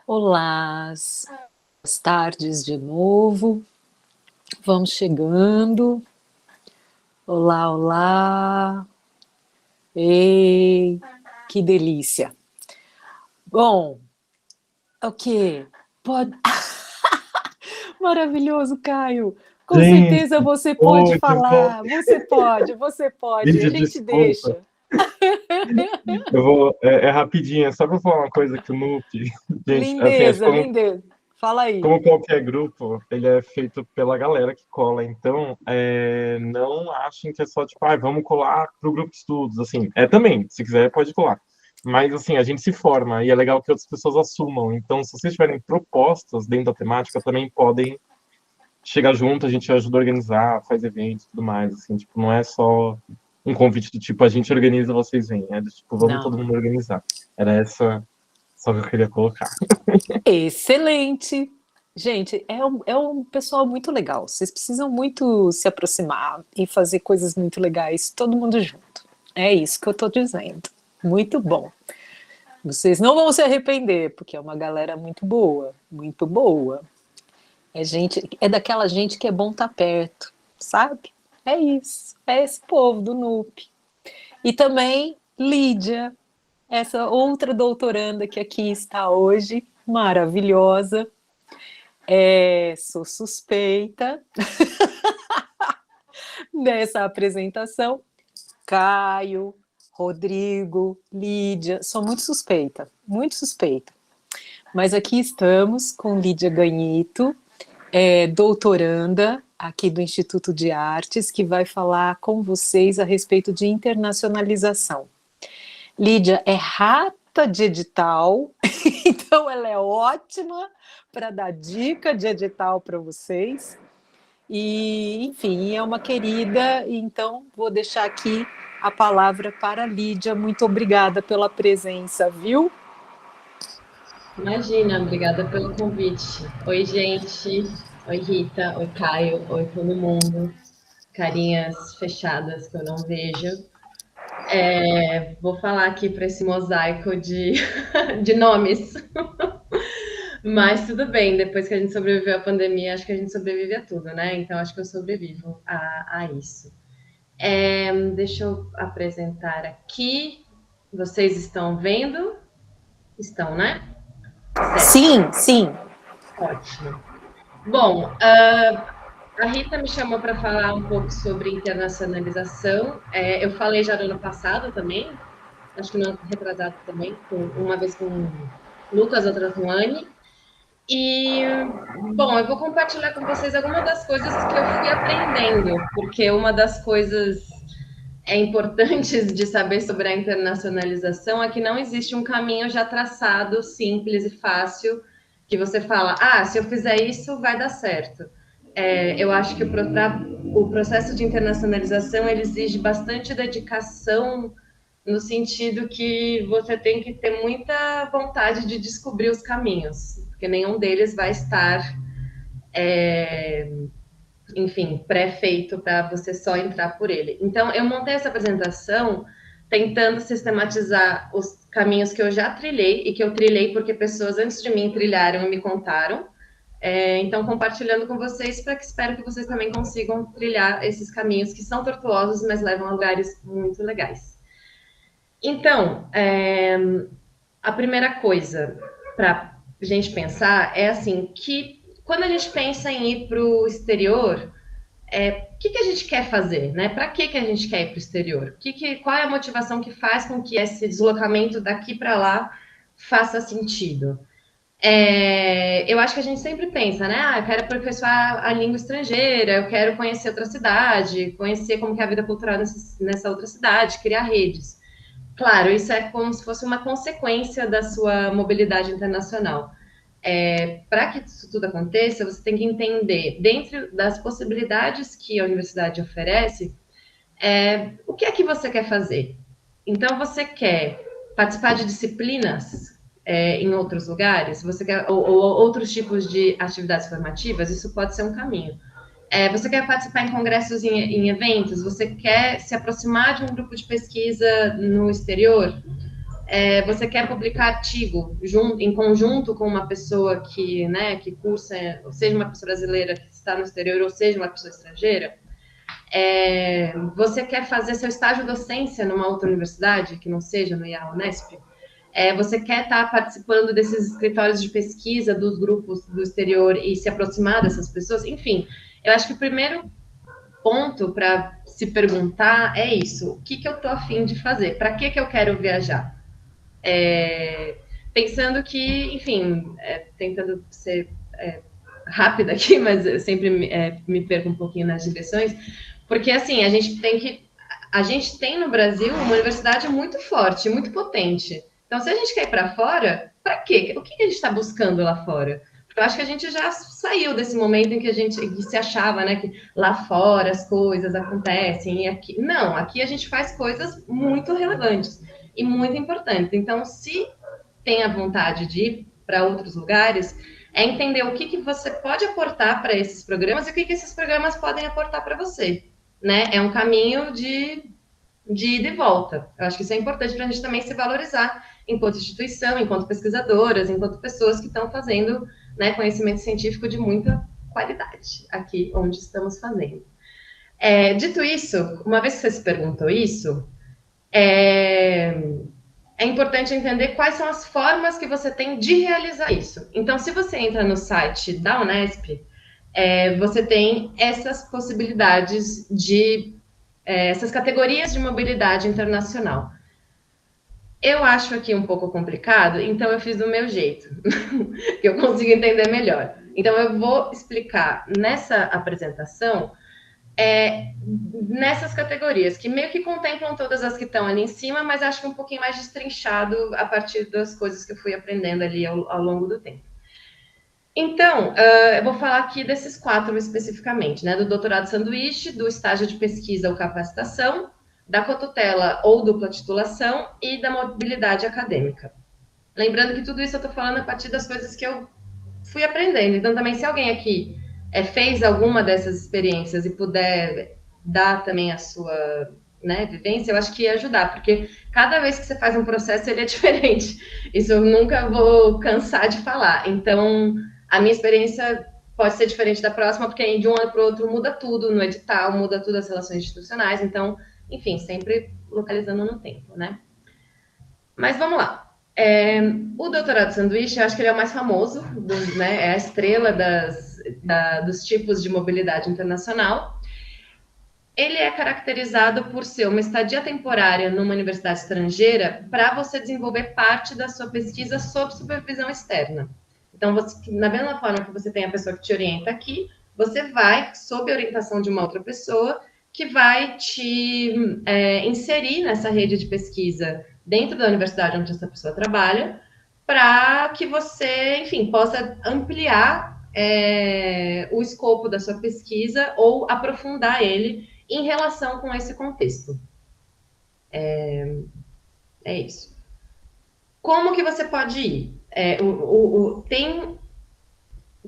Olá, boas tardes de novo. Vamos chegando. Olá, olá. Ei, que delícia. Bom, o quê? Pode... Maravilhoso, Caio. Com Gente, certeza você pode oi, tudo bom? falar. Você pode. A Gente, gente desculpa. deixa. É rapidinho, é só para falar uma coisa que o Nup, gente, assim, acho que Lindeza, lindeza. Fala aí. como qualquer grupo, ele é feito pela galera que cola, então não achem que é só tipo, vamos colar pro grupo de estudos, assim, também, se quiser pode colar. Mas assim, a gente se forma e é legal que outras pessoas assumam. Então, se vocês tiverem propostas dentro da temática, também podem chegar junto, a gente ajuda a organizar, faz eventos e tudo mais, assim, tipo, não é só um convite do tipo, a gente organiza, vocês vêm, é do tipo, vamos todo Não. mundo organizar. Era essa só que eu queria colocar. Excelente. Gente, é um pessoal muito legal. Vocês precisam muito se aproximar e fazer coisas muito legais, todo mundo junto. É isso que eu estou dizendo. Muito bom. Vocês não vão se arrepender, porque é uma galera muito boa, muito boa. É gente, é daquela gente que é bom estar perto, sabe? É isso. É esse povo do NUP. E também Lídia, essa outra doutoranda que aqui está hoje, maravilhosa. Sou suspeita dessa apresentação. Caio, Rodrigo, Lídia, sou muito suspeita, muito suspeita. Mas aqui estamos com Lídia Ganhito, doutoranda aqui do Instituto de Artes, que vai falar com vocês a respeito de internacionalização. Lídia é rata de edital, então ela é ótima para dar dica de edital para vocês. E, enfim, é uma querida, então vou deixar aqui a palavra para a Lídia. Muito obrigada pela presença, viu? Imagina, obrigada pelo convite. Oi, gente. Oi, Rita. Oi, Caio. Oi, todo mundo. Carinhas fechadas que eu não vejo. Vou falar aqui para esse mosaico de nomes. Mas tudo bem, depois que a gente sobreviveu à pandemia, acho que a gente sobrevive a tudo, né? Então acho que eu sobrevivo a isso. Deixa eu apresentar aqui. Vocês estão vendo? Estão, né? Certo. Sim, sim. Ótimo. Bom, a Rita me chamou para falar um pouco sobre internacionalização. Eu falei já no ano passado também, acho que no ano retrasado também, uma vez com o Lucas, outra com a Anne. E, bom, eu vou compartilhar com vocês algumas das coisas que eu fui aprendendo, porque uma das coisas importantes de saber sobre a internacionalização é que não existe um caminho já traçado, simples e fácil, que você fala, se eu fizer isso, vai dar certo. Eu acho que o processo de internacionalização ele exige bastante dedicação, no sentido que você tem que ter muita vontade de descobrir os caminhos, porque nenhum deles vai estar, enfim, pré-feito para você só entrar por ele. Então, eu montei essa apresentação tentando sistematizar os caminhos que eu já trilhei e que eu trilhei porque pessoas antes de mim trilharam e me contaram. Então, compartilhando com vocês, para que espero que vocês também consigam trilhar esses caminhos que são tortuosos, mas levam a lugares muito legais. Então, a primeira coisa para a gente pensar é assim, que quando a gente pensa em ir para o exterior, o que a gente quer fazer, né? Para que a gente quer ir para o exterior? Qual é a motivação que faz com que esse deslocamento daqui para lá faça sentido? Eu acho que a gente sempre pensa, né? Eu quero aperfeiçoar a língua estrangeira, eu quero conhecer outra cidade, conhecer como que é a vida cultural nessa outra cidade, criar redes. Claro, isso é como se fosse uma consequência da sua mobilidade internacional. Para que isso tudo aconteça, você tem que entender, dentro das possibilidades que a universidade oferece, o que é que você quer fazer. Então, você quer participar de disciplinas em outros lugares, você quer, ou outros tipos de atividades formativas, isso pode ser um caminho. Você quer participar em congressos, em eventos, você quer se aproximar de um grupo de pesquisa no exterior, você quer publicar artigo em conjunto com uma pessoa que, né, que cursa, seja uma pessoa brasileira que está no exterior ou seja uma pessoa estrangeira, você quer fazer seu estágio docência numa outra universidade, que não seja no IAA Unesp, você quer estar participando desses escritórios de pesquisa dos grupos do exterior e se aproximar dessas pessoas, enfim, eu acho que o primeiro ponto para se perguntar é isso, o que eu estou a fim de fazer, para que eu quero viajar? Pensando que, enfim, tentando ser rápida aqui, mas eu sempre me perco um pouquinho nas direções, porque assim, a gente tem no Brasil uma universidade muito forte, muito potente. Então, se a gente quer ir para fora, para quê? O que a gente está buscando lá fora? Porque eu acho que a gente já saiu desse momento em que a gente se achava, né, que lá fora as coisas acontecem e aqui. Não, aqui a gente faz coisas muito relevantes e muito importantes. Então, se tem a vontade de ir para outros lugares, é entender o que você pode aportar para esses programas e o que esses programas podem aportar para você, né? É um caminho de ida e volta. Eu acho que isso é importante para a gente também se valorizar enquanto instituição, enquanto pesquisadoras, enquanto pessoas que estão fazendo, né, conhecimento científico de muita qualidade aqui onde estamos fazendo. Dito isso, uma vez que você se perguntou isso, é importante entender quais são as formas que você tem de realizar isso. Então, se você entra no site da Unesp, você tem essas possibilidades essas categorias de mobilidade internacional. Eu acho aqui um pouco complicado, então eu fiz do meu jeito, que eu consigo entender melhor. Então, eu vou explicar nessa apresentação nessas categorias, que meio que contemplam todas as que estão ali em cima, mas acho que um pouquinho mais destrinchado a partir das coisas que eu fui aprendendo ali ao longo do tempo. Então, eu vou falar aqui desses 4 especificamente, né? Do doutorado sanduíche, do estágio de pesquisa ou capacitação, da cotutela ou dupla titulação e da mobilidade acadêmica. Lembrando que tudo isso eu estou falando a partir das coisas que eu fui aprendendo. Então, também, se alguém aqui fez alguma dessas experiências e puder dar também a sua, né, vivência, eu acho que ia ajudar, porque cada vez que você faz um processo, ele é diferente. Isso eu nunca vou cansar de falar. Então, a minha experiência pode ser diferente da próxima, porque de um ano para o outro muda tudo no edital, muda tudo as relações institucionais. Então, enfim, sempre localizando no tempo, né? Mas vamos lá. O doutorado sanduíche, eu acho que ele é o mais famoso, né? É a estrela dos tipos de mobilidade internacional. Ele é caracterizado por ser uma estadia temporária numa universidade estrangeira para você desenvolver parte da sua pesquisa sob supervisão externa. Então, na mesma forma que você tem a pessoa que te orienta aqui, você vai, sob a orientação de uma outra pessoa, que vai te inserir nessa rede de pesquisa dentro da universidade onde essa pessoa trabalha, para que você, enfim, possa ampliar o escopo da sua pesquisa ou aprofundar ele em relação com esse contexto. É isso. Como que você pode ir?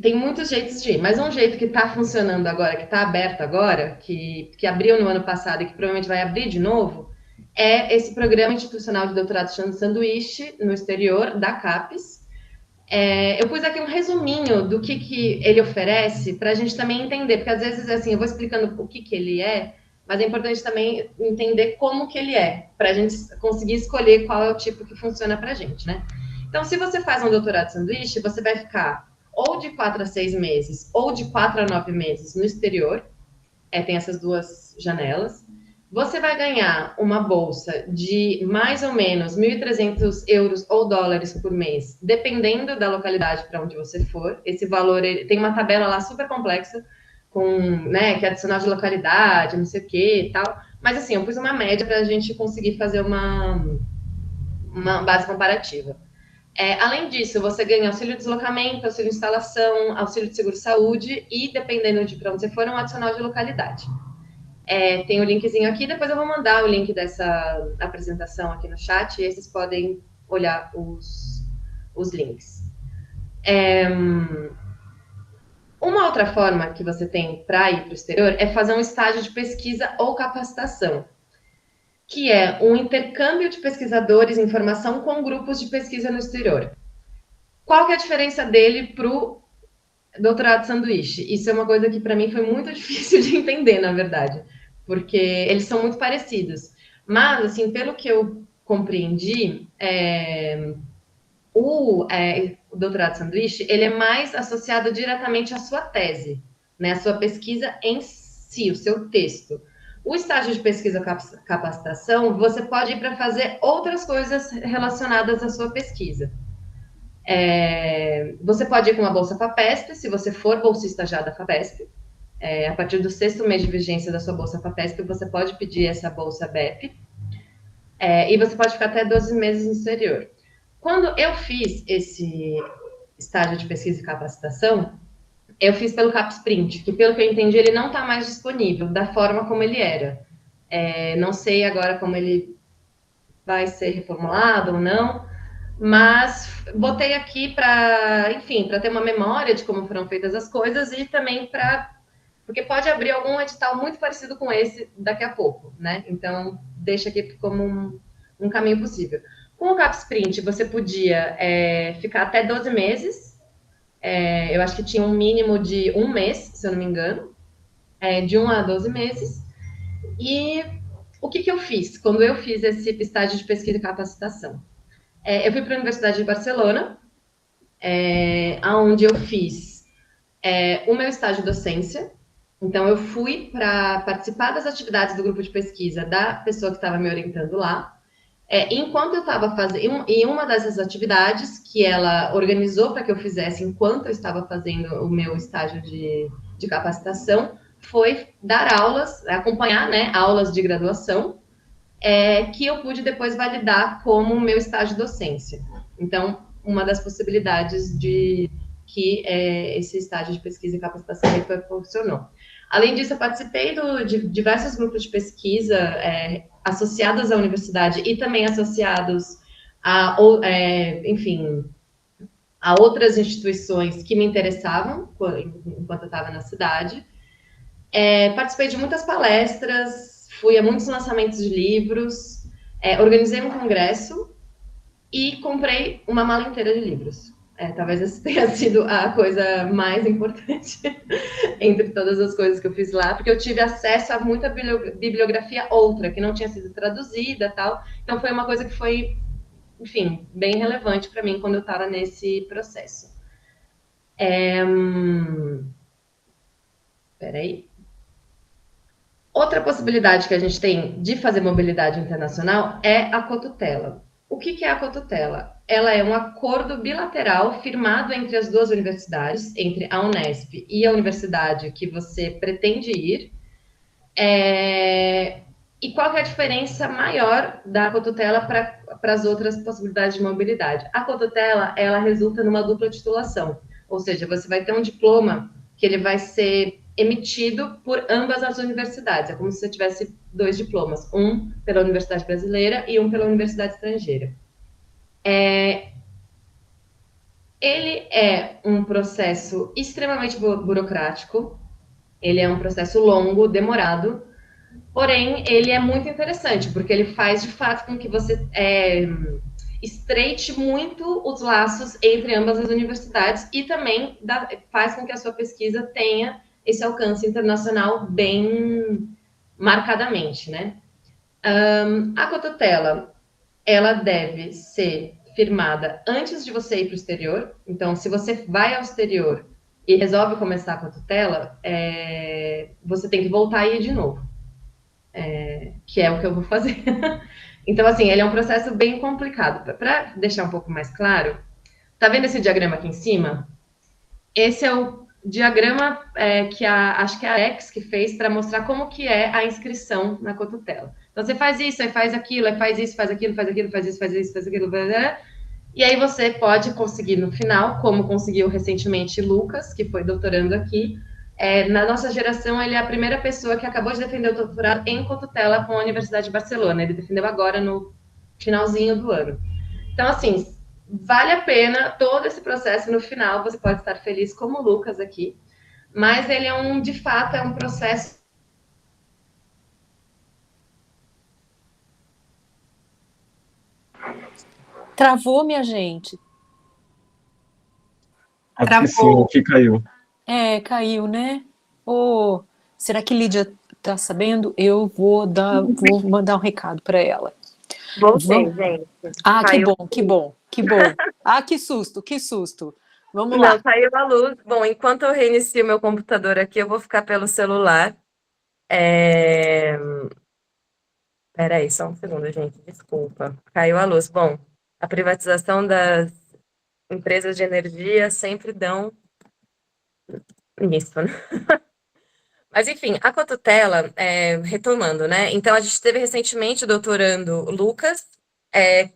Tem muitos jeitos de ir, mas um jeito que está funcionando agora, que está aberto agora, que abriu no ano passado e que provavelmente vai abrir de novo, é esse programa institucional de doutorado sanduíche no exterior, da CAPES. Eu pus aqui um resuminho do que ele oferece, para a gente também entender, porque às vezes, assim, eu vou explicando o que ele é, mas é importante também entender como que ele é, para a gente conseguir escolher qual é o tipo que funciona para a gente, né? Então, se você faz um doutorado sanduíche, você vai ficar ou de 4 a 6 meses, ou de 4 a 9 meses no exterior, tem essas 2 janelas. Você vai ganhar uma bolsa de mais ou menos 1.300 euros ou dólares por mês, dependendo da localidade para onde você for. Esse valor, tem uma tabela lá super complexa, que é adicional de localidade, não sei o que e tal. Mas, assim, eu pus uma média para a gente conseguir fazer uma base comparativa. Além disso, você ganha auxílio de deslocamento, auxílio de instalação, auxílio de seguro-saúde e, dependendo de para onde você for, um adicional de localidade. Tem o linkzinho aqui, depois eu vou mandar o link dessa apresentação aqui no chat, e aí vocês podem olhar os links. Uma outra forma que você tem para ir para o exterior é fazer um estágio de pesquisa ou capacitação. que é um intercâmbio de pesquisadores em formação com grupos de pesquisa no exterior. Qual que é a diferença dele para o doutorado sanduíche? Isso é uma coisa que para mim foi muito difícil de entender, na verdade, porque eles são muito parecidos. Mas, assim, pelo que eu compreendi, o doutorado sanduíche, ele é mais associado diretamente à sua tese, né, à sua pesquisa em si, o seu texto. O estágio de pesquisa capacitação, você pode ir para fazer outras coisas relacionadas à sua pesquisa. Você pode ir com uma bolsa FAPESP, se você for bolsista já da FAPESP. A partir do 6º mês de vigência da sua bolsa FAPESP, você pode pedir essa bolsa BEP. E você pode ficar até 12 meses no exterior. Quando eu fiz esse estágio de pesquisa e capacitação, eu fiz pelo CapSprint, que pelo que eu entendi, ele não está mais disponível da forma como ele era. Não sei agora como ele vai ser reformulado ou não, mas botei aqui para, enfim, para ter uma memória de como foram feitas as coisas e também porque pode abrir algum edital muito parecido com esse daqui a pouco, né? Então, deixa aqui como um caminho possível. Com o CapSprint, você podia ficar até 12 meses. Eu acho que tinha um mínimo de 1 mês, se eu não me engano. De 1 a 12 meses. E o que eu fiz quando eu fiz esse estágio de pesquisa e capacitação? Eu fui para a Universidade de Barcelona, onde eu fiz o meu estágio de docência. Então, eu fui para participar das atividades do grupo de pesquisa da pessoa que estava me orientando lá. Enquanto eu estava fazendo, em uma dessas atividades que ela organizou para que eu fizesse enquanto eu estava fazendo o meu estágio de capacitação, foi dar aulas, acompanhar, né, aulas de graduação, que eu pude depois validar como meu estágio de docência. Então, uma das possibilidades de que esse estágio de pesquisa e capacitação me proporcionou. Além disso, eu participei de diversos grupos de pesquisa associados à universidade e também associados enfim, a outras instituições que me interessavam enquanto eu estava na cidade. Participei de muitas palestras, fui a muitos lançamentos de livros, organizei um congresso e comprei uma mala inteira de livros. Talvez essa tenha sido a coisa mais importante entre todas as coisas que eu fiz lá, porque eu tive acesso a muita bibliografia outra, que não tinha sido traduzida e tal. Então, foi uma coisa que foi, enfim, bem relevante para mim quando eu estava nesse processo. Peraí. Outra possibilidade que a gente tem de fazer mobilidade internacional é a cotutela. O que é a cotutela? Ela é um acordo bilateral firmado entre as duas universidades, entre a Unesp e a universidade que você pretende ir. E qual é a diferença maior da cotutela para as outras possibilidades de mobilidade? A cotutela, ela resulta numa dupla titulação, ou seja, você vai ter um diploma que ele vai ser emitido por ambas as universidades. É como se você tivesse 2 diplomas, um pela Universidade Brasileira e um pela Universidade Estrangeira. Ele é um processo extremamente burocrático, ele é um processo longo, demorado, porém, ele é muito interessante, porque ele faz, de fato, com que você estreite muito os laços entre ambas as universidades e também faz com que a sua pesquisa tenha esse alcance internacional bem marcadamente, né? A cotutela, ela deve ser firmada antes de você ir para o exterior. Então, se você vai ao exterior e resolve começar a cotutela, você tem que voltar e ir de novo, que é o que eu vou fazer. Então, assim, ele é um processo bem complicado. Para deixar um pouco mais claro, tá vendo esse diagrama aqui em cima? Esse é o diagrama que acho que é a Alex que fez para mostrar como que é a inscrição na cotutela. Então, você faz isso, aí faz aquilo, aí faz isso, faz aquilo, faz aquilo, faz isso, faz isso, faz aquilo, e aí você pode conseguir no final, como conseguiu recentemente Lucas, que foi doutorando aqui. Na nossa geração, ele é a primeira pessoa que acabou de defender o doutorado em cotutela com a Universidade de Barcelona. Ele defendeu agora no finalzinho do ano. Então, assim, vale a pena todo esse processo. No final, você pode estar feliz como o Lucas aqui. Mas ele de fato, é um processo Travou, minha gente. Acho que sim, que caiu. Caiu, né? Ô, será que Lídia tá sabendo? Eu vou mandar um recado para ela. Voltei, Vamos. gente. Ah, que Caiu. bom, que bom, que bom. Ah, que susto, que susto. Vamos Não, lá. caiu a luz. Bom, enquanto eu reinicio meu computador aqui, eu vou ficar pelo celular. Peraí, só um segundo, gente. Desculpa. Caiu a luz. Bom, a privatização das empresas de energia sempre dão nisso, né? Mas, enfim, a Cotutela, retomando, né? Então, a gente teve recentemente o doutorando Lucas,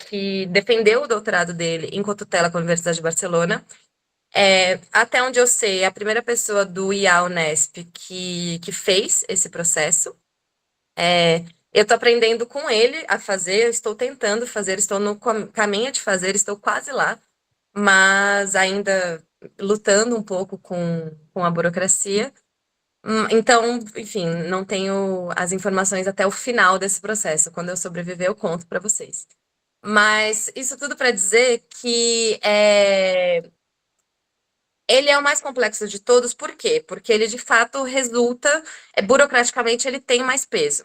que defendeu o doutorado dele em Cotutela com a Universidade de Barcelona. Até onde eu sei, é a primeira pessoa do IA-Unesp que fez esse processo. Eu estou aprendendo com ele a fazer, eu estou tentando fazer, estou no caminho de fazer, estou quase lá, mas ainda lutando um pouco com a burocracia. Então, enfim, não tenho as informações até o final desse processo. Quando eu sobreviver, eu conto para vocês. Mas isso tudo para dizer que ele é o mais complexo de todos, por quê? Porque ele de fato resulta, burocraticamente, ele tem mais peso,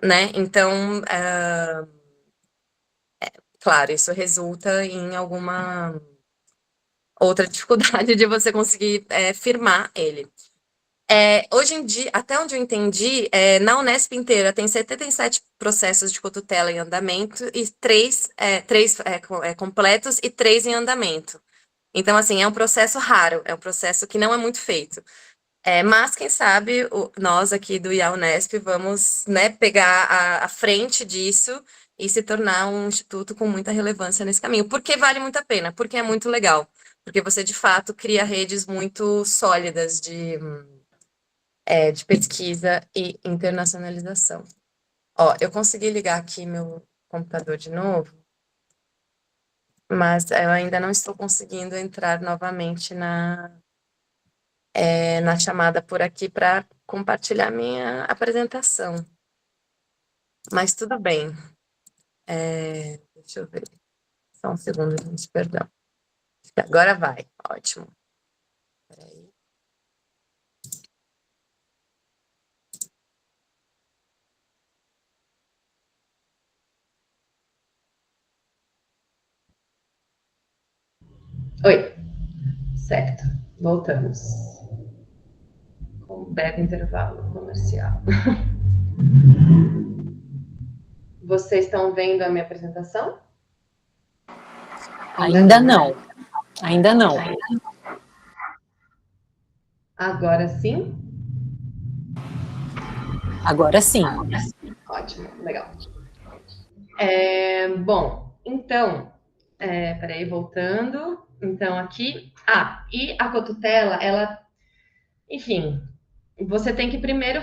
né? Então, claro, isso resulta em alguma outra dificuldade de você conseguir firmar ele. Hoje em dia, até onde eu entendi, na Unesp inteira tem 77 processos de cotutela em andamento e três completos e 3 em andamento. Então, assim, é um processo raro, é um processo que não é muito feito. Mas, quem sabe, nós aqui do IA Unesp vamos, né, pegar a frente disso e se tornar um instituto com muita relevância nesse caminho. Porque vale muito a pena, porque é muito legal. Porque você, de fato, cria redes muito sólidas de pesquisa e internacionalização. Ó, eu consegui ligar aqui meu computador de novo, mas eu ainda não estou conseguindo entrar novamente na chamada por aqui para compartilhar minha apresentação. Mas tudo bem. Deixa eu ver. Só um segundo, gente, perdão. Agora vai. Ótimo. Peraí. Oi. Certo. Voltamos. Com um breve intervalo comercial. Vocês estão vendo a minha apresentação? Ainda não. Ainda não. Agora sim? Agora sim. Ótimo, legal. Bom, então, peraí, voltando. Então, aqui. E a cotutela, ela, enfim, você tem que primeiro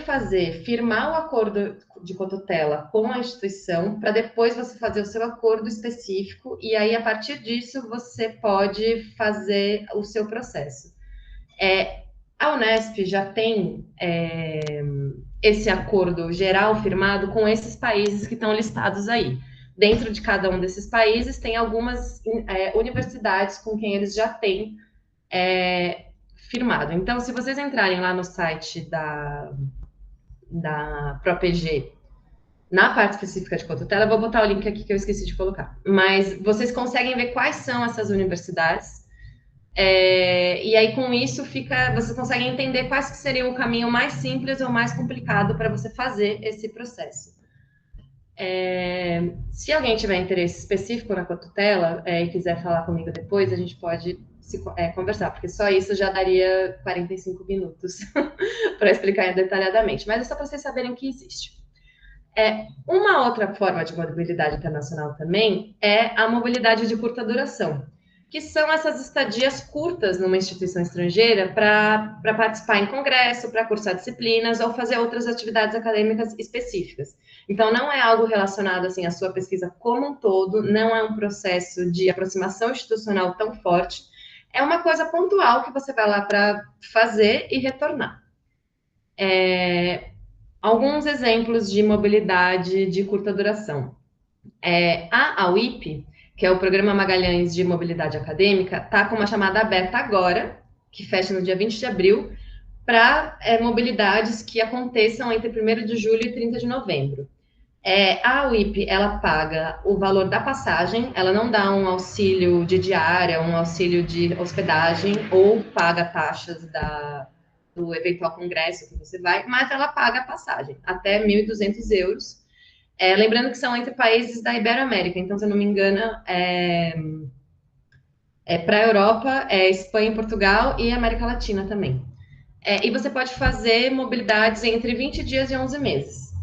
firmar o acordo de cotutela com a instituição, para depois você fazer o seu acordo específico, e aí, a partir disso, você pode fazer o seu processo. A Unesp já tem esse acordo geral firmado com esses países que estão listados aí. Dentro de cada um desses países, tem algumas universidades com quem eles já têm firmado. Então, se vocês entrarem lá no site da ProPG, na parte específica de cotutela, eu vou botar o link aqui que eu esqueci de colocar. Mas vocês conseguem ver quais são essas universidades. E aí, com isso, vocês conseguem entender quais que seriam o caminho mais simples ou mais complicado para você fazer esse processo. Se alguém tiver interesse específico na cotutela e quiser falar comigo depois, a gente pode conversar, porque só isso já daria 45 minutos para explicar detalhadamente, mas é só para vocês saberem que existe. Uma outra forma de mobilidade internacional também é a mobilidade de curta duração, que são essas estadias curtas numa instituição estrangeira para participar em congresso, para cursar disciplinas ou fazer outras atividades acadêmicas específicas. Então, não é algo relacionado assim, à sua pesquisa como um todo, não é um processo de aproximação institucional tão forte, é uma coisa pontual que você vai lá para fazer e retornar. Alguns exemplos de mobilidade de curta duração. A UIP, que é o Programa Magalhães de Mobilidade Acadêmica, está com uma chamada aberta agora, que fecha no dia 20 de abril, para mobilidades que aconteçam entre 1º de julho e 30 de novembro. A UIP, ela paga o valor da passagem, ela não dá um auxílio de diária, um auxílio de hospedagem, ou paga taxas do eventual congresso que você vai, mas ela paga a passagem, até 1.200 euros. Lembrando que são entre países da Iberoamérica, então, se eu não me engano, para a Europa, Espanha e Portugal e América Latina também. E você pode fazer mobilidades entre 20 dias e 11 meses.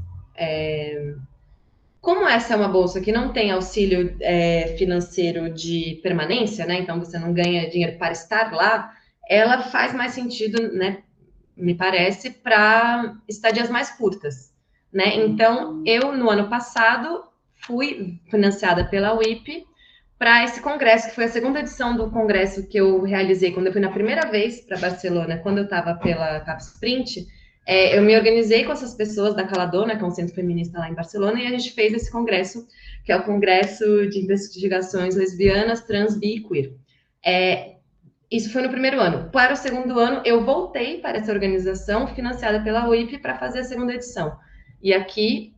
Como essa é uma bolsa que não tem auxílio financeiro de permanência, né? Então você não ganha dinheiro para estar lá, ela faz mais sentido, né? Me parece, para estadias mais curtas, né? Então, eu, no ano passado, fui financiada pela UIP para esse congresso, que foi a 2ª edição do congresso que eu realizei quando eu fui na primeira vez para Barcelona, quando eu estava pela Capsprint. Eu me organizei com essas pessoas da Caladona, que é um centro feminista lá em Barcelona, e a gente fez esse congresso, que é o Congresso de Investigações Lesbianas, Trans, Bi e Queer. Isso foi no primeiro ano. Para o 2º ano, eu voltei para essa organização, financiada pela UIP, para fazer a 2ª edição. E aqui,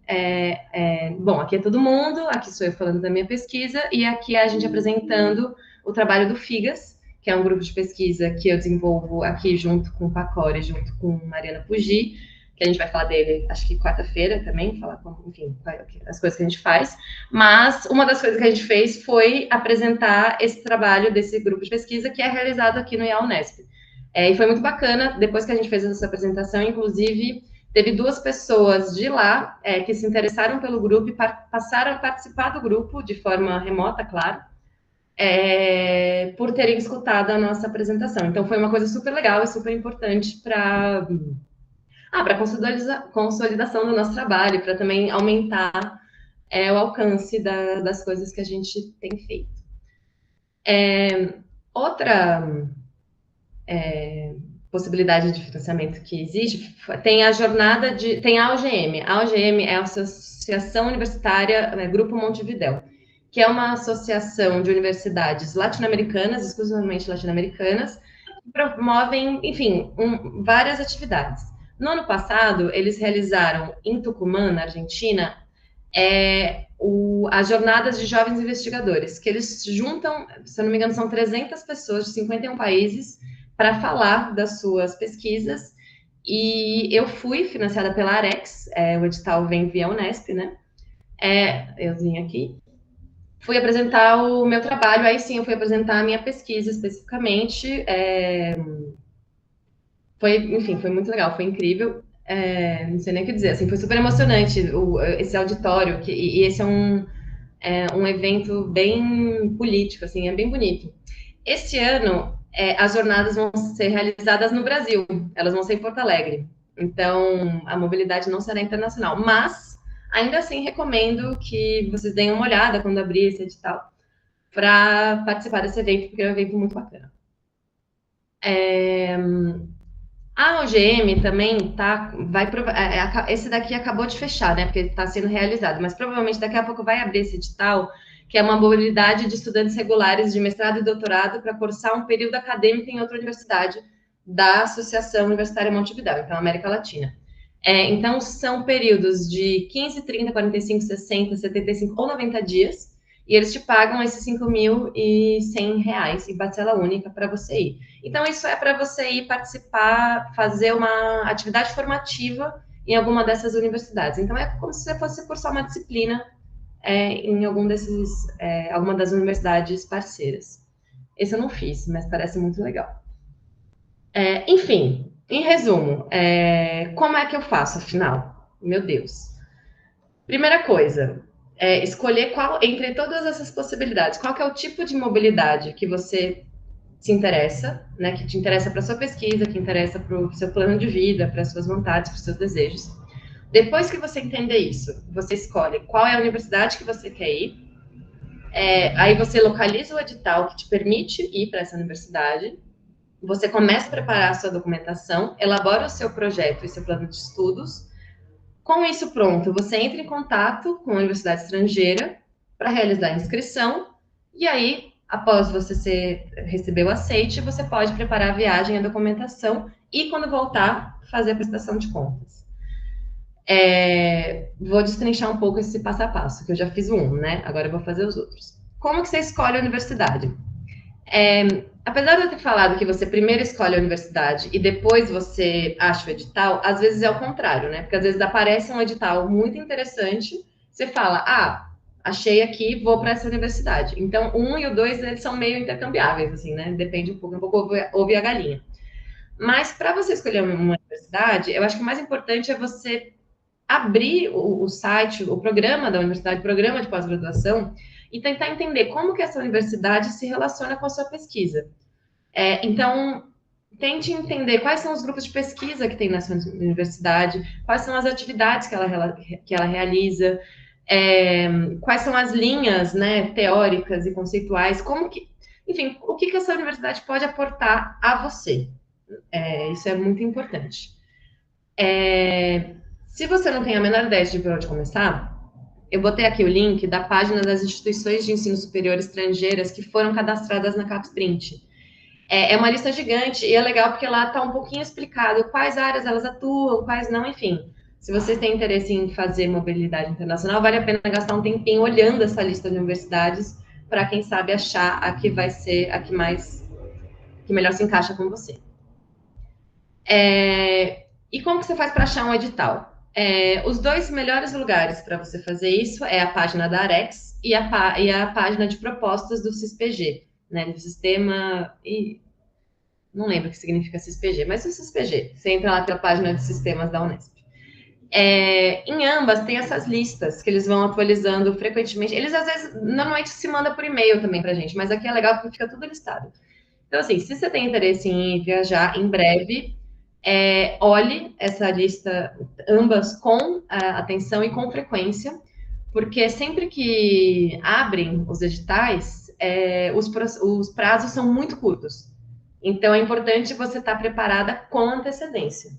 bom, aqui é todo mundo, aqui sou eu falando da minha pesquisa, e aqui é a gente apresentando o trabalho do FIGAS, que é um grupo de pesquisa que eu desenvolvo aqui junto com o Pacore, junto com Mariana Pugi, que a gente vai falar dele, acho que quarta-feira também, falar enfim, as coisas que a gente faz. Mas uma das coisas que a gente fez foi apresentar esse trabalho desse grupo de pesquisa que é realizado aqui no IAUNESP. E foi muito bacana, depois que a gente fez essa apresentação, inclusive, teve 2 pessoas de lá que se interessaram pelo grupo e passaram a participar do grupo de forma remota, claro, por terem escutado a nossa apresentação. Então, foi uma coisa super legal e super importante para consolidação do nosso trabalho, para também aumentar o alcance das coisas que a gente tem feito. Outra possibilidade de financiamento que existe tem a jornada tem a AUGM. A AUGM é a Associação Universitária Grupo Montevidéu, que é uma associação de universidades latino-americanas, exclusivamente latino-americanas, que promovem, enfim, várias atividades. No ano passado, eles realizaram em Tucumã, na Argentina, as jornadas de jovens investigadores, que eles juntam, se eu não me engano, são 300 pessoas de 51 países para falar das suas pesquisas, e eu fui financiada pela Arex, o edital vem via Unesp, né? Eu vim aqui. Fui apresentar o meu trabalho, aí sim eu fui apresentar a minha pesquisa especificamente. Enfim, foi muito legal, foi incrível. Não sei nem o que dizer, assim, foi super emocionante esse auditório, e esse é um evento bem político, assim, é bem bonito. Esse ano, as jornadas vão ser realizadas no Brasil, elas vão ser em Porto Alegre, então a mobilidade não será internacional, mas ainda assim recomendo que vocês deem uma olhada quando abrir esse edital para participar desse evento, porque é um evento muito bacana. A OGM também esse daqui acabou de fechar, né, porque está sendo realizado, mas provavelmente daqui a pouco vai abrir esse edital, que é uma mobilidade de estudantes regulares de mestrado e doutorado para cursar um período acadêmico em outra universidade da Associação Universitária Montevidéu, então América Latina. Então, são períodos de 15, 30, 45, 60, 75 ou 90 dias, e eles te pagam esses R$5.100 em parcela única para você ir. Então, isso é para você ir participar, fazer uma atividade formativa em alguma dessas universidades. Então, é como se você fosse cursar uma disciplina em alguma das universidades parceiras. Esse eu não fiz, mas parece muito legal. Enfim, em resumo, como é que eu faço, afinal? Meu Deus. Primeira coisa, escolher entre todas essas possibilidades, qual que é o tipo de mobilidade que você se interessa, né, que te interessa para sua pesquisa, que interessa para o seu plano de vida, para as suas vontades, para os seus desejos. Depois que você entender isso, você escolhe qual é a universidade que você quer ir, aí você localiza o edital que te permite ir para essa universidade, você começa a preparar a sua documentação, elabora o seu projeto e seu plano de estudos. Com isso pronto, você entra em contato com a universidade estrangeira para realizar a inscrição, E aí, após você receber o aceite, você pode preparar a viagem, a documentação e, quando voltar, fazer a prestação de contas. Vou destrinchar um pouco esse passo a passo, que eu já fiz um, né? Agora eu vou fazer os outros. Como que você escolhe a universidade? Apesar de eu ter falado que você primeiro escolhe a universidade e depois você acha o edital, às vezes é o contrário, né? Porque às vezes aparece um edital muito interessante, você fala, achei aqui, vou para essa universidade. Então, o 1 e o 2, eles são meio intercambiáveis, assim, né? Depende um pouco ovo e a galinha. Mas para você escolher uma universidade, eu acho que o mais importante é você abrir o site, o programa da universidade, o programa de pós-graduação, e tentar entender como que essa universidade se relaciona com a sua pesquisa. Então, tente entender quais são os grupos de pesquisa que tem nessa universidade, quais são as atividades que ela realiza, quais são as linhas, né, teóricas e conceituais, enfim, o que essa universidade pode aportar a você. Isso é muito importante. Se você não tem a menor ideia de por onde começar, eu botei aqui o link da página das instituições de ensino superior estrangeiras que foram cadastradas na CapsPrint. É uma lista gigante e é legal porque lá está um pouquinho explicado quais áreas elas atuam, quais não, enfim. Se vocês têm interesse em fazer mobilidade internacional, vale a pena gastar um tempinho olhando essa lista de universidades para, quem sabe, achar a que vai ser a que melhor se encaixa com você. E como que você faz para achar um edital? Os dois melhores lugares para você fazer isso é a página da Arex e a página de propostas do CISPG, né, do Sistema... não lembro o que significa CISPG, mas o CISPG. Você entra lá pela página de sistemas da Unesp. Em ambas tem essas listas que eles vão atualizando frequentemente. Eles, às vezes, normalmente se manda por e-mail também para a gente, mas aqui é legal porque fica tudo listado. Então, assim, se você tem interesse em viajar em breve, olhe essa lista, ambas com atenção e com frequência, porque sempre que abrem os editais, os prazos são muito curtos. Então, é importante você estar preparada com antecedência.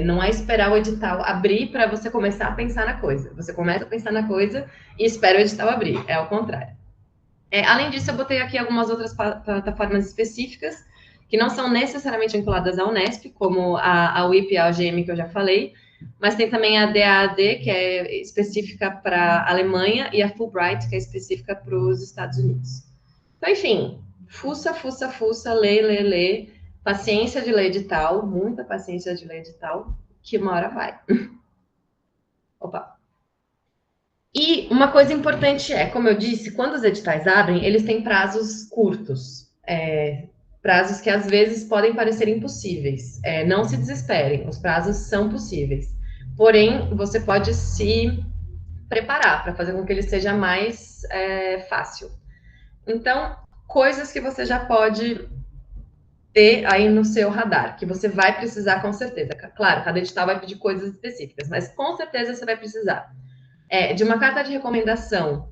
Não é esperar o edital abrir para você começar a pensar na coisa. Você começa a pensar na coisa e espera o edital abrir. É ao contrário. Além disso, eu botei aqui algumas outras plataformas específicas que não são necessariamente vinculadas à Unesp, como a UIP e a UGM, que eu já falei, mas tem também a DAAD, que é específica para a Alemanha, e a Fulbright, que é específica para os Estados Unidos. Então, enfim, fuça, lê, paciência de ler edital, muita paciência de ler edital, que uma hora vai. Opa! E uma coisa importante como eu disse, quando os editais abrem, eles têm prazos curtos, prazos que às vezes podem parecer impossíveis. Não se desesperem, os prazos são possíveis. Porém, você pode se preparar para fazer com que ele seja mais fácil. Então, coisas que você já pode ter aí no seu radar, que você vai precisar com certeza. Claro, cada edital vai pedir coisas específicas, mas com certeza você vai precisar de uma carta de recomendação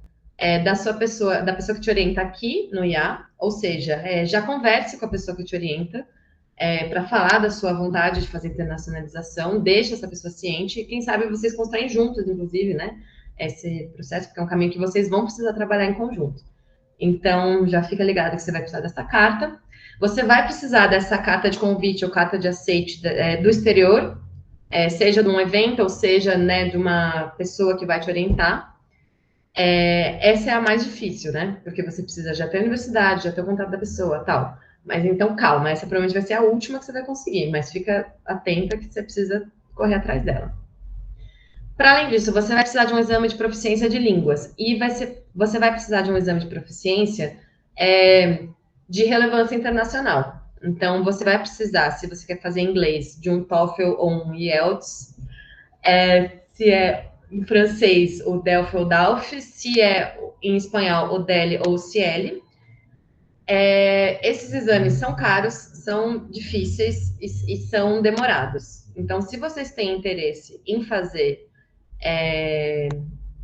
da pessoa que te orienta aqui no IA, ou seja, já converse com a pessoa que te orienta para falar da sua vontade de fazer internacionalização, deixe essa pessoa ciente, e quem sabe vocês constroem juntos, inclusive, né, esse processo, porque é um caminho que vocês vão precisar trabalhar em conjunto. Então, já fica ligado que você vai precisar dessa carta. Você vai precisar dessa carta de convite ou carta de aceite do exterior, seja de um evento ou seja, né, de uma pessoa que vai te orientar. Essa é a mais difícil, né? Porque você precisa já ter a universidade, já ter o contato da pessoa, tal. Mas então, calma, essa provavelmente vai ser a última que você vai conseguir, mas fica atenta que você precisa correr atrás dela. Para além disso, você vai precisar de um exame de proficiência de línguas e você vai precisar de um exame de proficiência de relevância internacional. Então, você vai precisar, se você quer fazer inglês, de um TOEFL ou um IELTS, se é em francês, o DELF ou DALF, se é em espanhol, o DEL ou o CIEL. Esses exames são caros, são difíceis e são demorados. Então, se vocês têm interesse em fazer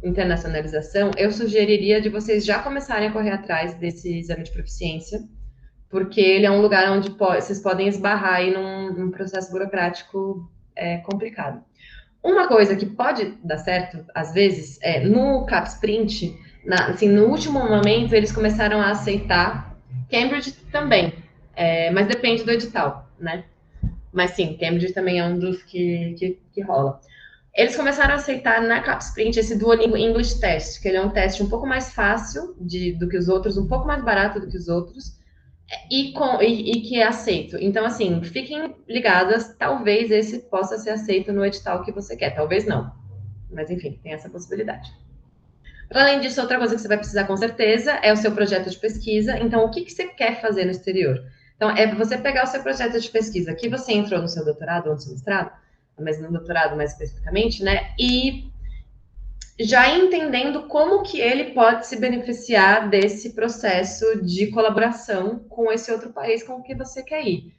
internacionalização, eu sugeriria de vocês já começarem a correr atrás desse exame de proficiência, porque ele é um lugar onde vocês podem esbarrar aí num processo burocrático complicado. Uma coisa que pode dar certo, às vezes, no CapsPrint, assim, no último momento, eles começaram a aceitar, Cambridge também, mas depende do edital, né? Mas sim, Cambridge também é um dos que rola. Eles começaram a aceitar na CapSprint esse Duolingo English Test, que ele é um teste um pouco mais fácil do que os outros, um pouco mais barato do que os outros, e que é aceito. Então, assim, fiquem ligadas, talvez esse possa ser aceito no edital que você quer, talvez não. Mas, enfim, tem essa possibilidade. Para além disso, outra coisa que você vai precisar com certeza é o seu projeto de pesquisa. Então, o que você quer fazer no exterior? Então, é você pegar o seu projeto de pesquisa que você entrou no seu doutorado ou no seu mestrado, mas no doutorado mais especificamente, né? E já entendendo como que ele pode se beneficiar desse processo de colaboração com esse outro país com que você quer ir.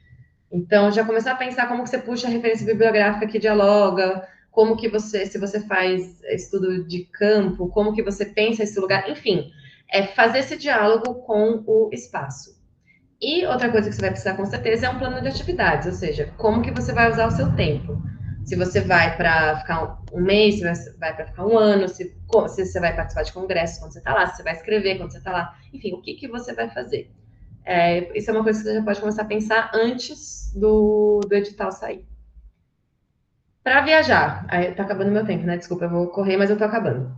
Então, já começar a pensar como que você puxa a referência bibliográfica que dialoga, como que você, se você faz estudo de campo, como que você pensa esse lugar, enfim, fazer esse diálogo com o espaço. E outra coisa que você vai precisar com certeza é um plano de atividades, ou seja, como que você vai usar o seu tempo. Se você vai para ficar um mês, se vai para ficar um ano, se você vai participar de congressos quando você está lá, se você vai escrever quando você está lá, enfim, o que você vai fazer. Isso é uma coisa que você já pode começar a pensar antes do edital sair. Para viajar, tá acabando meu tempo, né? Desculpa, eu vou correr, mas eu tô acabando.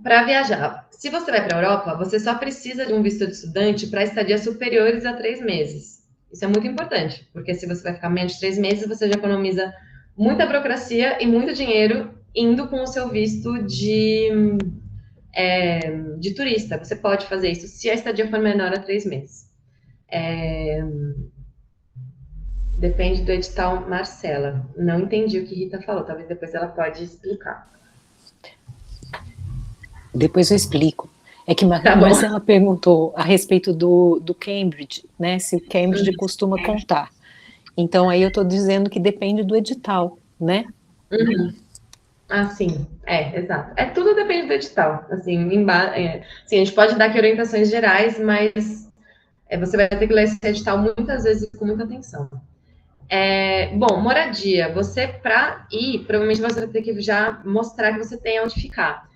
Para viajar, se você vai para a Europa, você só precisa de um visto de estudante para estadias superiores a 3 meses. Isso é muito importante, porque se você vai ficar menos de 3 meses, você já economiza muita burocracia e muito dinheiro indo com o seu visto de turista. Você pode fazer isso se a estadia for menor a 3 meses. Depende do edital Marcela. Não entendi o que Rita falou, talvez depois ela pode explicar. Depois eu explico. É que Tá bom. Marcela perguntou a respeito do Cambridge, né? Se o Cambridge costuma contar. Então aí eu estou dizendo que depende do edital, né? Ah, sim, exato. Tudo depende do edital. Assim, sim, a gente pode dar aqui orientações gerais, mas você vai ter que ler esse edital muitas vezes com muita atenção. Bom, moradia. Você, para ir, provavelmente você vai ter que já mostrar que você tem onde ficar.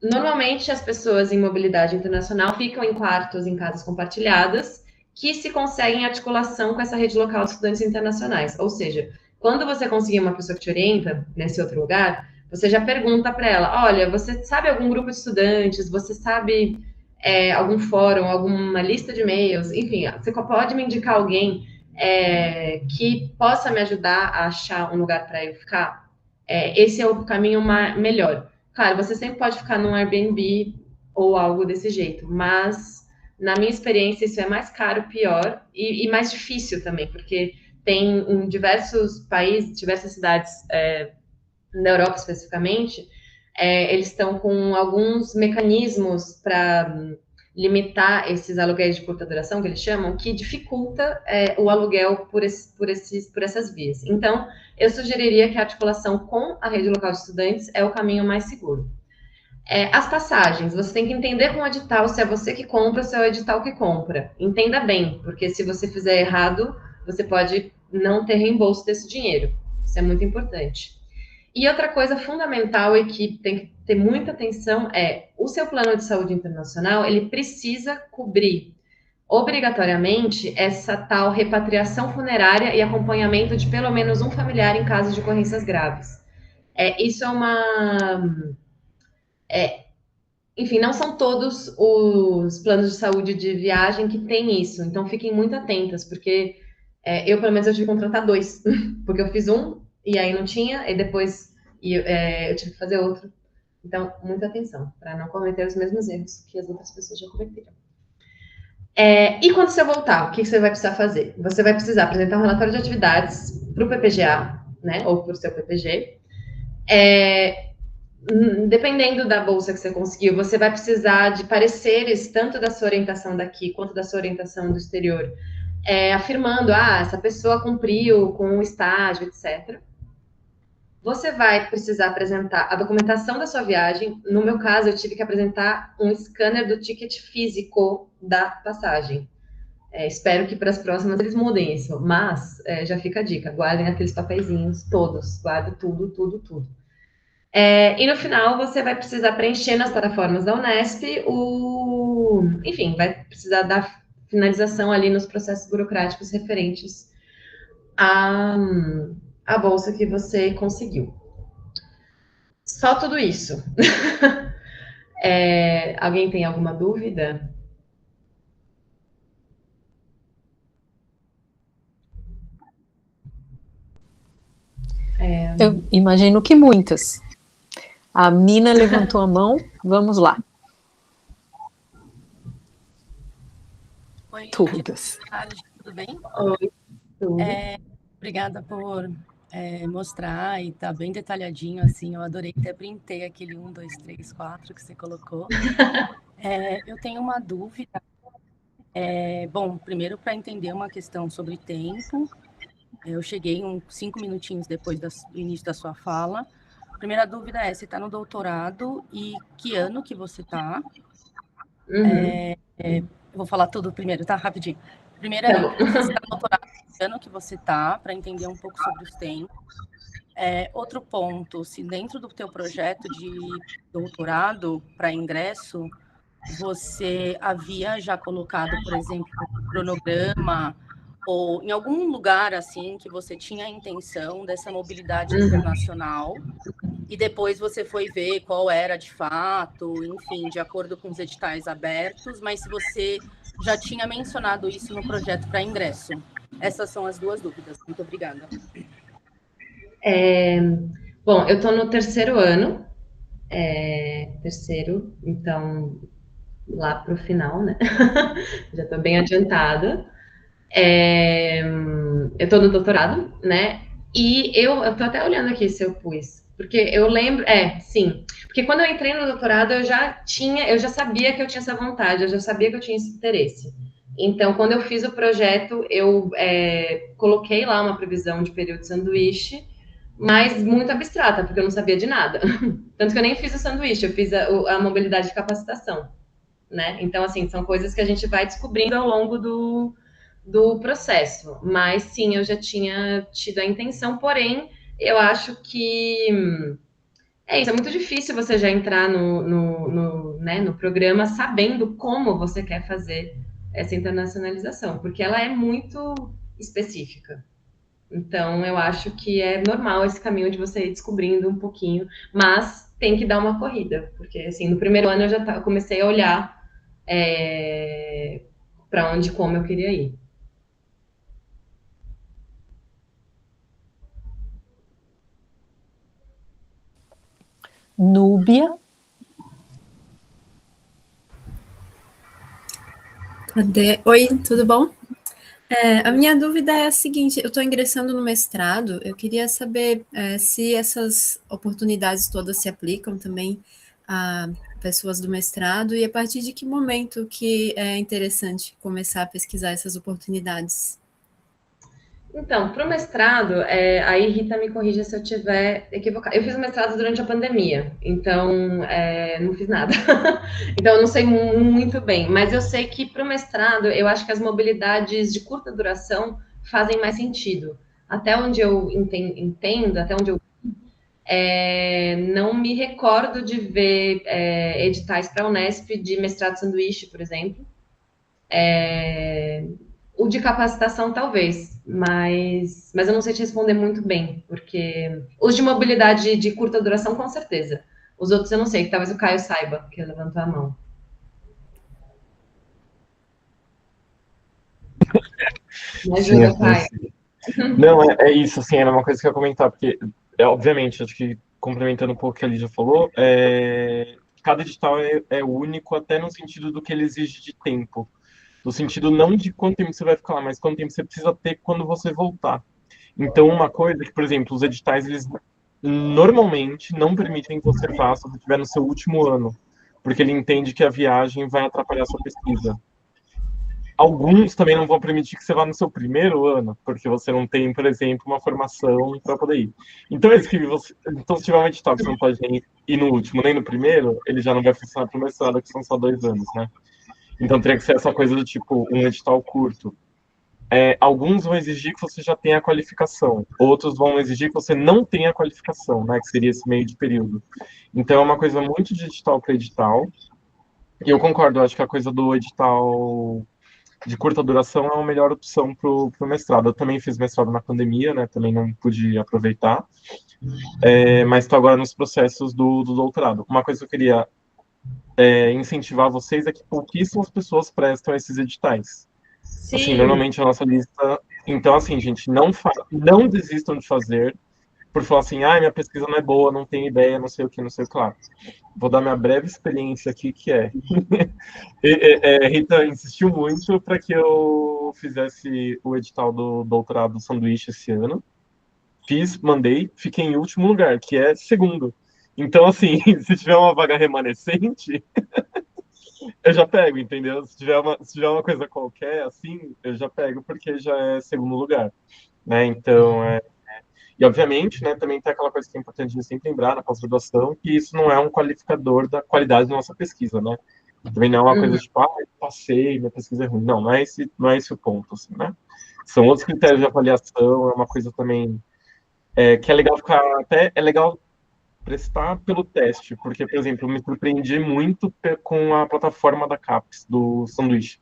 Normalmente, as pessoas em mobilidade internacional ficam em quartos em casas compartilhadas, que se conseguem articulação com essa rede local de estudantes internacionais. Ou seja, quando você conseguir uma pessoa que te orienta nesse outro lugar, você já pergunta para ela: olha, você sabe algum grupo de estudantes? Você sabe algum fórum, alguma lista de e-mails? Enfim, você pode me indicar alguém que possa me ajudar a achar um lugar para eu ficar? Esse é o caminho melhor. Claro, você sempre pode ficar num Airbnb ou algo desse jeito, mas na minha experiência isso é mais caro, pior e mais difícil também, porque tem em diversos países, diversas cidades na Europa especificamente, eles estão com alguns mecanismos para limitar esses aluguéis de curta duração, que eles chamam, que dificulta o aluguel por essas vias. Então, eu sugeriria que a articulação com a rede local de estudantes é o caminho mais seguro. As passagens, você tem que entender com o edital se é você que compra ou se é o edital que compra. Entenda bem, porque se você fizer errado, você pode não ter reembolso desse dinheiro. Isso é muito importante. E outra coisa fundamental e que tem que ter muita atenção o seu plano de saúde internacional, ele precisa cobrir obrigatoriamente essa tal repatriação funerária e acompanhamento de pelo menos um familiar em caso de ocorrências graves. Isso é uma... enfim, não são todos os planos de saúde de viagem que têm isso, então fiquem muito atentas, porque eu, pelo menos, eu tive que contratar 2, porque eu fiz um e aí não tinha, e depois eu tive que fazer outro. Então, muita atenção, para não cometer os mesmos erros que as outras pessoas já cometeram. E quando você voltar, o que você vai precisar fazer? Você vai precisar apresentar um relatório de atividades para o PPGA, né, ou para o seu PPG. Dependendo da bolsa que você conseguiu, você vai precisar de pareceres, tanto da sua orientação daqui, quanto da sua orientação do exterior, afirmando, essa pessoa cumpriu com o estágio, etc. Você vai precisar apresentar a documentação da sua viagem. No meu caso, eu tive que apresentar um scanner do ticket físico da passagem. Espero que para as próximas eles mudem isso, mas já fica a dica, guardem aqueles papeizinhos todos, guarde tudo, tudo, tudo. E no final você vai precisar preencher nas plataformas da Unesp enfim, vai precisar dar finalização ali nos processos burocráticos referentes à bolsa que você conseguiu. Só tudo isso. Alguém tem alguma dúvida? Eu imagino que muitas. A Nina levantou a mão, vamos lá. Oi, Todas. tudo bem? Oi, tudo. Obrigada por mostrar e tá bem detalhadinho, assim, eu adorei, até printei aquele 1, 2, 3, 4 que você colocou. Eu tenho uma dúvida, bom, primeiro para entender uma questão sobre tempo, eu cheguei 5 minutinhos depois do início da sua fala. A primeira dúvida é, você está no doutorado e que ano que você está? Eu vou falar tudo primeiro, tá? Rapidinho. Primeiro, você está no doutorado, que ano que você está, para entender um pouco sobre os tempos. Outro ponto, se dentro do teu projeto de doutorado para ingresso, você havia já colocado, por exemplo, um cronograma ou em algum lugar assim que você tinha a intenção dessa mobilidade internacional e depois você foi ver qual era de fato, enfim, de acordo com os editais abertos, mas se você já tinha mencionado isso no projeto para ingresso. Essas são as duas dúvidas. Muito obrigada. Bom, eu estou no terceiro ano, então lá para o final, né? Já estou bem adiantada. Eu estou no doutorado, né? E eu estou até olhando aqui se eu pus, porque eu lembro, sim, porque quando eu entrei no doutorado eu já sabia que eu tinha essa vontade, eu já sabia que eu tinha esse interesse. Então, quando eu fiz o projeto, eu coloquei lá uma previsão de período de sanduíche, mas muito abstrata, porque eu não sabia de nada. Tanto que eu nem fiz o sanduíche, eu fiz a mobilidade de capacitação, né? Então, assim, são coisas que a gente vai descobrindo ao longo do processo. Mas, sim, eu já tinha tido a intenção, porém, eu acho que isso, é muito difícil você já entrar no programa sabendo como você quer fazer essa internacionalização, porque ela é muito específica. Então, eu acho que é normal esse caminho de você ir descobrindo um pouquinho, mas tem que dar uma corrida, porque, assim, no primeiro ano eu já comecei a olhar para onde e como eu queria ir. Núbia. Cadê? Oi, tudo bom? A minha dúvida é a seguinte, eu estou ingressando no mestrado, eu queria saber se essas oportunidades todas se aplicam também a pessoas do mestrado e a partir de que momento que é interessante começar a pesquisar essas oportunidades. Então, para o mestrado, aí Rita me corrija se eu estiver equivocada. Eu fiz o mestrado durante a pandemia, então não fiz nada. Então, eu não sei muito bem, mas eu sei que para o mestrado, eu acho que as mobilidades de curta duração fazem mais sentido. Até onde eu entendo, até onde eu não me recordo de ver editais para a Unesp de mestrado sanduíche, por exemplo. O de capacitação, talvez, mas eu não sei te responder muito bem, porque os de mobilidade de curta duração, com certeza. Os outros eu não sei, que talvez o Caio saiba, que levantou a mão. Me ajuda, Sim, Caio. Não, é isso, assim, era uma coisa que eu ia comentar, porque, obviamente, acho que complementando um pouco o que a Lídia falou, cada edital é único até no sentido do que ele exige de tempo. No sentido não de quanto tempo você vai ficar lá, mas quanto tempo você precisa ter quando você voltar. Então, uma coisa que, por exemplo, os editais, eles normalmente não permitem que você faça se estiver no seu último ano, porque ele entende que a viagem vai atrapalhar a sua pesquisa. Alguns também não vão permitir que você vá no seu primeiro ano, porque você não tem, por exemplo, uma formação para poder ir. Então, então, se tiver um edital que você não pode nem ir no último nem no primeiro, ele já não vai funcionar para o mestrado, que são só 2 anos, né? Então, teria que ser essa coisa do tipo, um edital curto. alguns vão exigir que você já tenha a qualificação, outros vão exigir que você não tenha a qualificação, né, que seria esse meio de período. Então é uma coisa muito de edital para edital, e eu concordo, eu acho que a coisa do edital de curta duração é a melhor opção para o mestrado. Eu também fiz mestrado na pandemia, né, também não pude aproveitar, mas estou agora nos processos do doutorado. Uma coisa que eu queria incentivar vocês é que pouquíssimas pessoas prestam esses editais. Assim, Sim. normalmente a nossa lista. Então, assim, gente, não desistam de fazer por falar assim, minha pesquisa não é boa, não tenho ideia, não sei o que, não sei o que lá. Vou dar minha breve experiência aqui, que é. Rita insistiu muito para que eu fizesse o edital do doutorado do sanduíche esse ano. Fiz, mandei, fiquei em último lugar, que é segundo. Então, assim, se tiver uma vaga remanescente, eu já pego, entendeu? Se tiver uma coisa qualquer, assim, eu já pego, porque já é segundo lugar, né? Então, e obviamente, né, também tem aquela coisa que é importante a gente sempre lembrar na pós-graduação, que isso não é um qualificador da qualidade da nossa pesquisa, né? Também não é uma coisa tipo, eu passei, minha pesquisa é ruim. Não é esse o ponto, assim, né? São outros critérios de avaliação, é uma coisa também que é legal ficar, até é legal prestar pelo teste, porque, por exemplo, eu me surpreendi muito com a plataforma da CAPES, do sanduíche.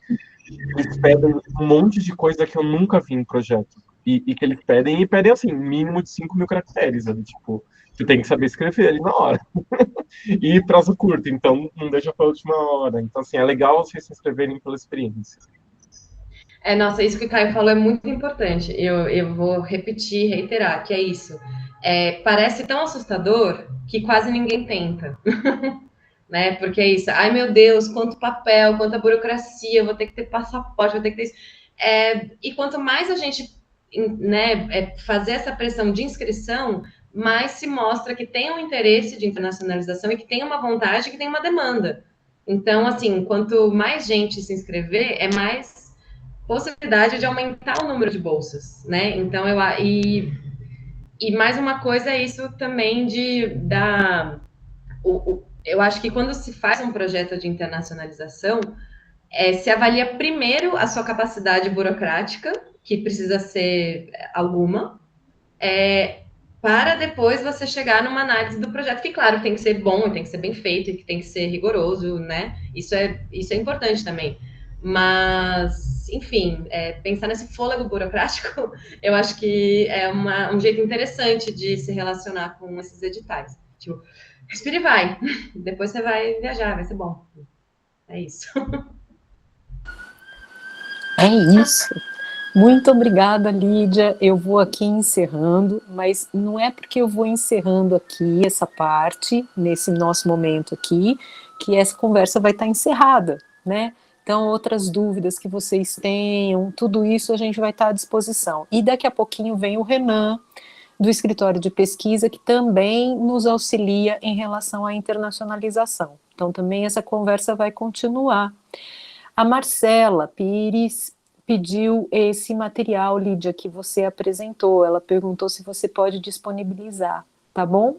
Eles pedem um monte de coisa que eu nunca vi em projeto. E que eles pedem, assim, mínimo de 5.000 caracteres. Ali, tipo, você tem que saber escrever ali na hora. E prazo curto, então não deixa para a última hora. Então, assim, é legal vocês se inscreverem pela experiência. Nossa, isso que o Caio falou é muito importante. Eu vou repetir, reiterar, que é isso. Parece tão assustador que quase ninguém tenta. Né? Porque é isso. Ai, meu Deus, quanto papel, quanta burocracia, eu vou ter que ter passaporte, vou ter que ter isso. E quanto mais a gente, né, fazer essa pressão de inscrição, mais se mostra que tem um interesse de internacionalização e que tem uma vontade, que tem uma demanda. Então, assim, quanto mais gente se inscrever, é mais possibilidade de aumentar o número de bolsas, né? Então, e mais uma coisa é isso também eu acho que quando se faz um projeto de internacionalização, se avalia primeiro a sua capacidade burocrática, que precisa ser alguma, para depois você chegar numa análise do projeto, que, claro, tem que ser bom, tem que ser bem feito, e que tem que ser rigoroso, né? Isso é importante também. Mas, enfim, pensar nesse fôlego burocrático, eu acho que é um jeito interessante de se relacionar com esses editais. Tipo, respira e vai. Depois você vai viajar, vai ser bom. É isso. É isso. Muito obrigada, Lídia. Eu vou aqui encerrando, mas não é porque eu vou encerrando aqui essa parte, nesse nosso momento aqui, que essa conversa vai estar encerrada, né? Então, outras dúvidas que vocês tenham, tudo isso a gente vai estar à disposição. E daqui a pouquinho vem o Renan, do escritório de pesquisa, que também nos auxilia em relação à internacionalização. Então, também essa conversa vai continuar. A Marcela Pires pediu esse material, Lídia, que você apresentou. Ela perguntou se você pode disponibilizar, tá bom?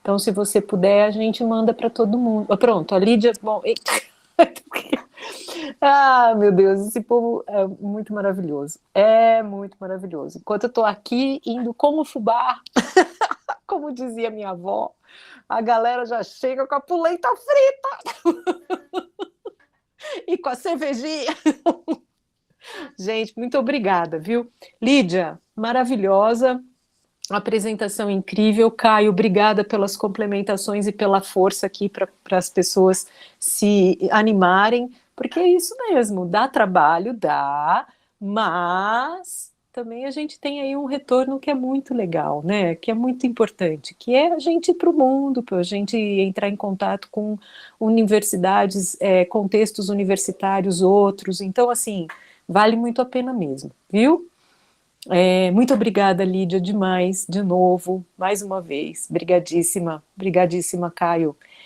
Então, se você puder, a gente manda para todo mundo. Pronto, a Lídia... Bom, meu Deus, esse povo é muito maravilhoso. É muito maravilhoso. Enquanto eu estou aqui, indo como fubá, como dizia minha avó, a galera já chega com a polenta frita e com a cervejinha. Gente, muito obrigada, viu? Lídia, maravilhosa, apresentação incrível. Caio, obrigada pelas complementações e pela força aqui para as pessoas se animarem, porque é isso mesmo, dá trabalho, dá, mas também a gente tem aí um retorno que é muito legal, né? Que é muito importante, que é a gente ir para o mundo, para a gente entrar em contato com universidades, contextos universitários outros. Então, assim, vale muito a pena mesmo, viu? Muito obrigada, Lídia, demais, de novo, mais uma vez. Brigadíssima, brigadíssima, Caio.